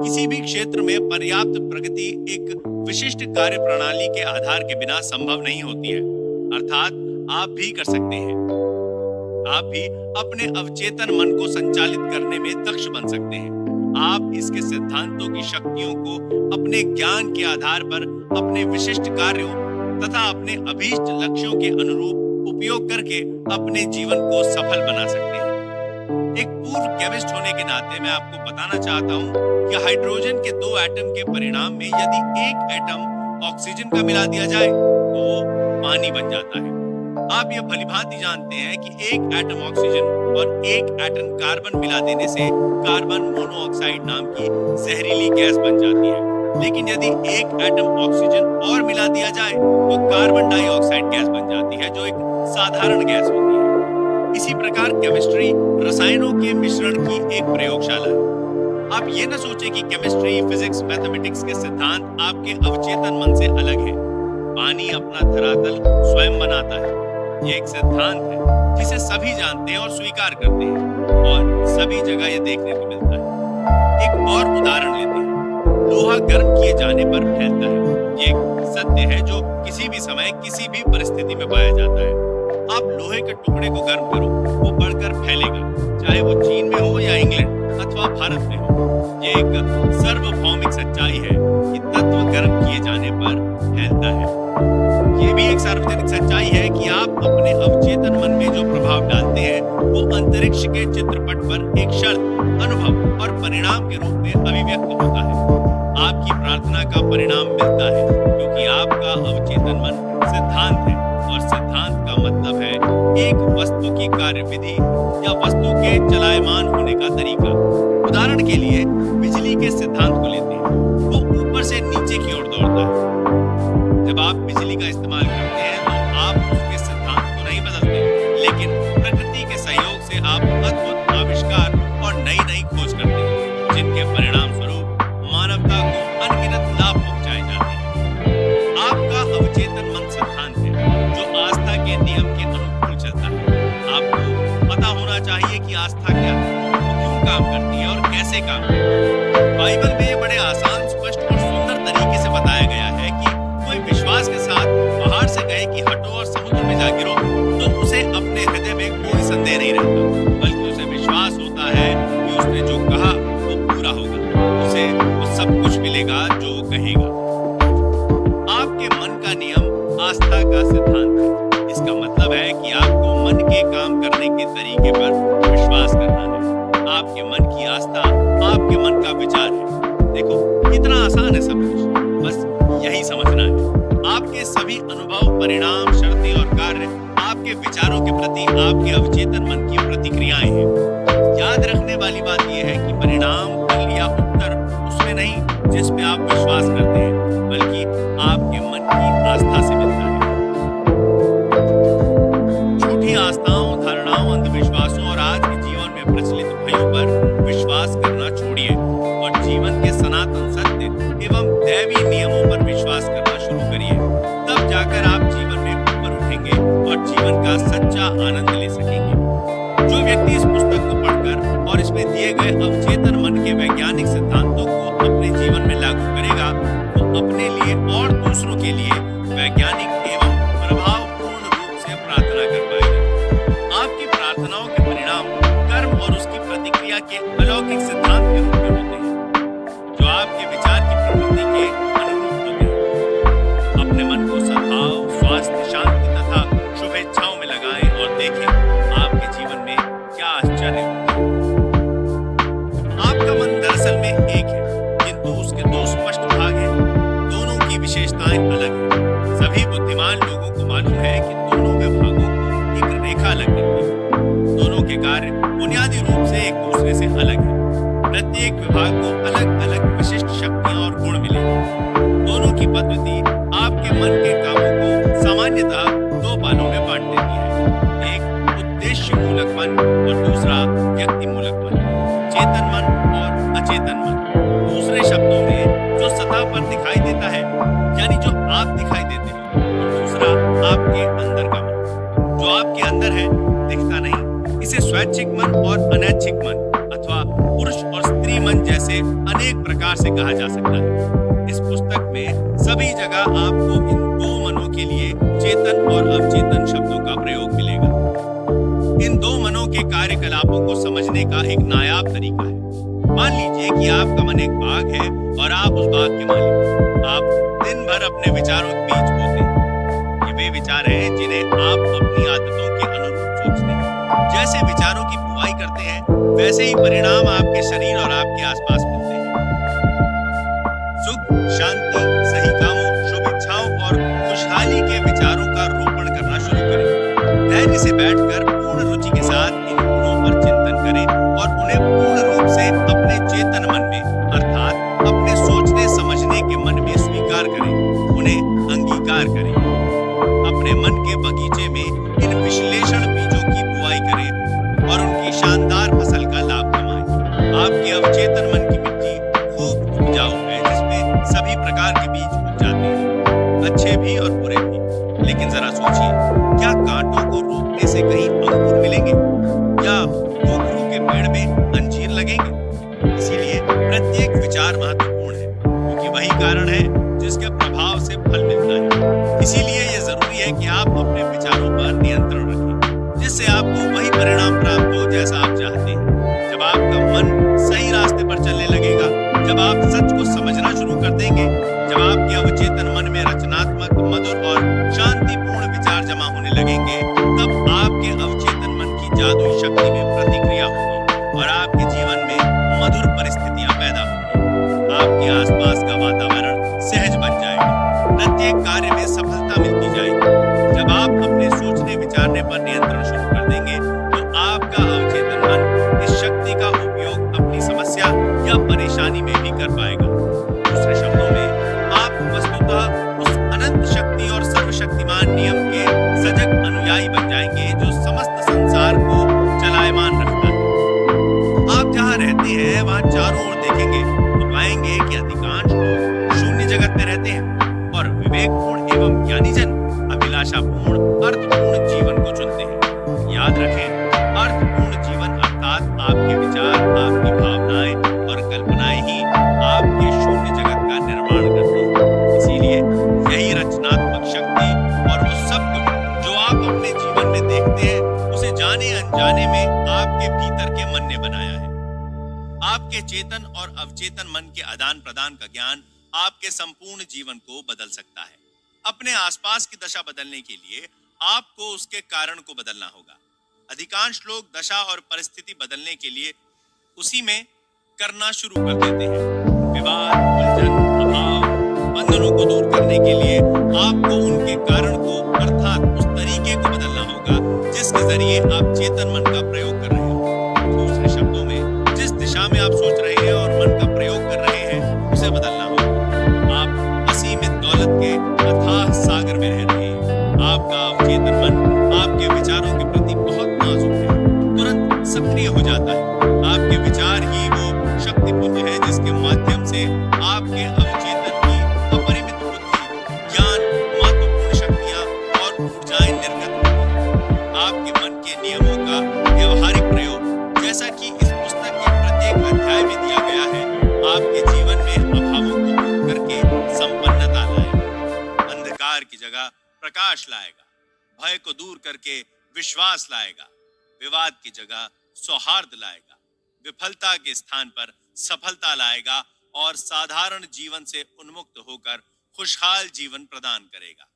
किसी भी क्षेत्र में पर्याप्त प्रगति एक विशिष्ट कार्य प्रणाली के आधार के बिना संभव नहीं होती है। अर्थात आप भी कर सकते हैं। आप भी अपने अवचेतन मन को संचालित करने में दक्ष बन सकते हैं। आप इसके सिद्धांतों की शक्तियों को अपने ज्ञान के आधार पर अपने विशिष्ट कार्यों तथा अपने अभीष्ट लक्ष्यों के अनुरूप उपयोग करके अपने जीवन को सफल बना सकते हैं। एक पूर्व केमिस्ट होने के नाते मैं आपको बताना चाहता हूं कि हाइड्रोजन के दो एटम के परिणाम में यदि एक एटम ऑक्सीजन का मिला दिया जाए तो वो पानी बन जाता है। आप ये भलीभांति जानते हैं कि एक एटम ऑक्सीजन और एक एटम कार्बन मिला देने से कार्बन मोनोऑक्साइड नाम की जहरीली गैस बन जाती है। लेकिन यदि एक एटम ऑक्सीजन और मिला दिया जाए तो कार्बन डाइऑक्साइड गैस बन जाती है, जो एक साधारण गैस होती है। इसी प्रकार केमिस्ट्री रसायनों के मिश्रण की एक प्रयोगशाला है। आप ये न सोचें कि केमिस्ट्री, फिजिक्स, मैथमेटिक्स के सिद्धांत आपके अवचेतन मन से अलग है। पानी अपना धरातल स्वयं बनाता है। ये एक सिद्धांत है जिसे सभी जानते हैं और स्वीकार करते हैं और सभी जगह ये देखने को मिलता है। एक और उदाहरण लेते हैं। लोहा गर्म किए जाने पर फैलता है। ये एक सत्य है जो किसी भी समय किसी भी परिस्थिति में पाया जाता है। आप लोहे के टुकड़े को गर्म करो, वो बढ़कर फैलेगा, चाहे वो चीन में हो या इंग्लैंड अथवा भारत में हो। ये एक सार्वभौमिक सच्चाई है कि तत्व गर्म किए जाने पर फैलता है। ये भी एक सार्वजनिक सच्चाई है कि आप अपने अवचेतन मन में जो प्रभाव डालते हैं वो अंतरिक्ष के चित्रपट पर एक शर्त, अनुभव और परिणाम के रूप में अभिव्यक्त होता है। आपकी प्रार्थना का परिणाम मिलता है क्योंकि आपका अवचेतन मन सिद्धांत है और सिद्धांत का मतलब है एक वस्तु की कार्यविधि या वस्तु के चलायमान होने का तरीका। उदाहरण के लिए बिजली के सिद्धांत को लेते हैं। वो ऊपर से नीचे की ओर दौड़ता है। जब आप बिजली का इस्तेमाल करते हैं तो आप उसके सिद्धांत को नहीं बदलते, लेकिन प्रकृति के सहयोग से आप अद्भुत आविष्कार और नई नई खोज करते हैं, जिनके परिणाम स्वरूप मानवता को अनगिनत लाभ पहुंचाए जाते हैं। आपका अवचेतन मन सिद्धांत है जो आस्था के नियम के अनुकूल चलता है। आपको पता होना चाहिए कि आस्था क्या है, क्यों काम करती है और कैसे काम करती है। बाइबल में ये बड़े आसान, स्पष्ट और सुंदर तरीके से बताया गया है कि कोई विश्वास के साथ पहाड़ से कहे कि हटो और समुद्र में जा गिरो तो उसे अपने हृदय में कोई संदेह नहीं रहता, बल्कि उसे विश्वास होता है कि उसने जो कहा वो पूरा होगा, उसे वो सब कुछ मिलेगा जो वो कहेगा। आपके मन का नियम आस्था का सिद्धांत है। इसका मतलब है कि आपको मन के काम करने के तरीके पर विश्वास करना है। आपके मन की आस्था आपके मन का विचार है। देखो कितना आसान है सब कुछ, बस यही समझना है। आपके सभी अनुभव, परिणाम, शर्तें और कार्य आपके विचारों के प्रति आपके अवचेतन मन की प्रतिक्रियाएं हैं। याद रखने वाली बात यह है कि परिणाम, फल या उत्तर उसमें नहीं जिसमें आप विश्वास करते हैं, बल्कि आपके मन की आस्था से मिलता है। झूठी आस्थाओं, धारणाओं, अंधविश्वासों और आज के जीवन में प्रचलित भयों पर विश्वास करना छोड़िए और जीवन के सनातन सत्य एवं दैवी नियमों पर विश्वास करना शुरू करिए। तब जाकर आप जीवन में ऊपर उठेंगे और जीवन का सच्चा आनंद ले सकेंगे। जो व्यक्ति इस पुस्तक को पढ़कर और इसमें दिए गए अवचेतन मन के वैज्ञानिक सिद्धांतों को अपने जीवन में लागू करेगा, वो अपने लिए और दूसरों के लिए वैज्ञानिक एवं प्रभावपूर्ण रूप से प्रार्थना कर पाएगा। आपकी प्रार्थनाओं के परिणाम कर्म और उसकी प्रतिक्रिया के अलौकिक सिद्धांत के रूप में होते हैं, जो आपके विचार की प्रकृति के अनुरूप होते हैं। अपने मन को सद्भाव, स्वास्थ्य, शांति तथा शुभेच्छाओं में लगाएं और देखें आपके जीवन में क्या आश्चर्य होता है। आपका मन दरअसल में एक है, किंतु उसके दो स्पष्ट भाग हैं। दोनों की विशेषताएं अलग हैं। सभी बुद्धिमान लोगों को मालूम है कि दोनों विभागों को एक रेखा अलग करती है। दोनों के कार्य बुनियादी रूप से एक दूसरे से अलग है। प्रत्येक विभाग को अलग अलग विशिष्ट शक्तियां और गुण मिले हैं। दोनों की पद्धति आपके मन के कामों को सामान्यतः दो पालों में बांट देती है। एक उद्देश्य मूलक मन और दूसरा व्यक्ति मूलक मन, चेतन मन और अचेतन मन। दूसरे शब्दों में जो सतह पर दिखाई देता है, यानी जो आप दिखाई देते हो, और दूसरा आपके अंदर का मन, जो आपके अंदर है दिखता नहीं। इसे स्वैच्छिक मन और अनैच्छिक मन अथवा पुरुष और स्त्री मन जैसे अनेक प्रकार से कहा जा सकता है। इस पुस्तक में सभी जगह आपको इन दो मनों के लिए चेतन और अवचेतन शब्दों का प्रयोग मिलेगा। इन दो मनों के कार्यकलापों को समझने का एक नायाब तरीका है। मान लीजिए कि आपका मन एक बाग है और आप उस बाग के मालिक हैं। आप दिन भर अपने विचारों के बीच बोते हैं। ये वे विचार हैं जिन्हें आप अपनी आदतों के अनुरूप सोचते हैं। जैसे विचारों की बुवाई करते हैं, वैसे ही परिणाम आपके शरीर और आपके आसपास मिलते हैं। सुख, शांति, सही कामों, शुभ इच्छाओं और खुशहाली के विचारों का रोपण करना शुरू करें। धैर्य से बैठकर पूर्ण रुचि के साथ इन गुणों पर चिंतन करें और उन्हें पूर्ण रूप से अपने चेतन मन में, अर्थात अपने सोचने समझने के मन में स्वीकार करें, उन्हें अंगीकार करें। अपने मन के बगीचे में इन विश्लेषण बीजों की बुआई करें और उनकी शानदार फसल का लाभ कमाएं। आपके अवचेतन मन की मिट्टी खूब उपजाऊ है, जिसमें सभी प्रकार के बीज उग जाते हैं, अच्छे भी और बुरे भी। लेकिन जरा सोचिए, क्या कांटों को रोकने से कहीं अंकुर मिलेंगे या घुंघरू के पेड़ में अंजीर लगेंगे? इसीलिए प्रत्येक विचार महत्वपूर्ण है, क्योंकि वही कारण है जिसके प्रभाव से फल मिलता है। इसीलिए यह जरूरी है कि आप अपने विचारों पर नियंत्रण रखें, जिससे आपको वही परिणाम प्राप्त हो जैसा आप चाहते हैं। जब आपका मन सही रास्ते पर चलने लगेगा, जब आप सच को समझना शुरू कर देंगे, जब आपके अवचेतन मन में रचनात्मक, मधुर और शांतिपूर्ण विचार जमा होने लगेंगे, तब आपके अवचेतन मन की जादुई शक्ति में प्रतिक्रिया होगी और आपके जीवन में मधुर परिस्थितियां पैदा होंगी। आपके आसपास का वातावरण सहज बन जाएगा, प्रत्येक कार्य में सफलता मिलती जाएगी। जब आप अपने सोचने विचारने पर नियंत्रण शुरू कर देंगे, तो आपका अवचेतन मन इस शक्ति का उपयोग अपनी समस्या या परेशानी में भी कर पाएगा। दूसरे शब्दों में, आप वस्तुतः उस अनंत शक्ति और सर्वशक्तिमान नियम के सजग अनुयायी बन जाएंगे जो समस्त संसार को चलायमान रखता है। आप जहाँ रहते हैं, वहाँ चारों ओर देखेंगे तो पाएंगे कि अधिकांश लोग शून्य जगत में रहते हैं और विवेकपूर्ण एवं ज्ञानी जन अभिलाषापूर्ण, अर्थपूर्ण जीवन को चुनते हैं। याद रखें, अर्थपूर्ण जीवन अर्थात आपके विचार, आपकी भावनाएं और कल्पनाएं ही आपके शून्य जगत का निर्माण करती हैं। इसीलिए यही रचनात्मक शक्ति और वो सब कुछ जो आप अपने जीवन में देखते हैं, उसे जाने अनजाने में आपके भीतर के मन ने बनाया है। आपके चेतन और अवचेतन मन के आदान प्रदान का ज्ञान आपके संपूर्ण जीवन को बदल सकता है। अपने आसपास की दशा बदलने के लिए आपको उसके कारण को बदलना होगा। अधिकांश लोग दशा और परिस्थिति बदलने के लिए उसी में करना शुरू कर देते हैं। विवाद, उलझन, अभाव, बंधनों को दूर करने के लिए आपको उनके कारण को, अर्थात उस तरीके को बदलना होगा जिसके जरिए आप चेतन मन का प्रयोग कर रहे हो। दूसरे शब्दों में, जिस दिशा में आप सोच रहे हैं और मन का प्रयोग कर रहे हैं, उसे बदलना होगा। आप असीमित दौलत के अथाह सागर में रह रहे हैं। आपका अवचेतन मन आपके विचारों के प्रति बहुत नाजुक है, तुरंत सक्रिय हो जाता है। आपके विचार ही वो शक्ति पुंज है जिसके माध्यम से आपके अवचेतन की अपरिमित बुद्धि, ज्ञान, महत्वपूर्ण शक्तियां और ऊर्जाएं निर्गत होती हैं। आपके मन के नियमों का व्यवहारिक प्रयोग, जैसा कि इस पुस्तक के प्रत्येक अध्याय में दिया गया है, आपके जीवन में अभावों को दूर करके संपन्नता लाएगा, अंधकार की जगह प्रकाश लाएगा, भय को दूर करके विश्वास लाएगा, विवाद की जगह सौहार्द लाएगा, विफलता के स्थान पर सफलता लाएगा और साधारण जीवन से उन्मुक्त होकर खुशहाल जीवन प्रदान करेगा।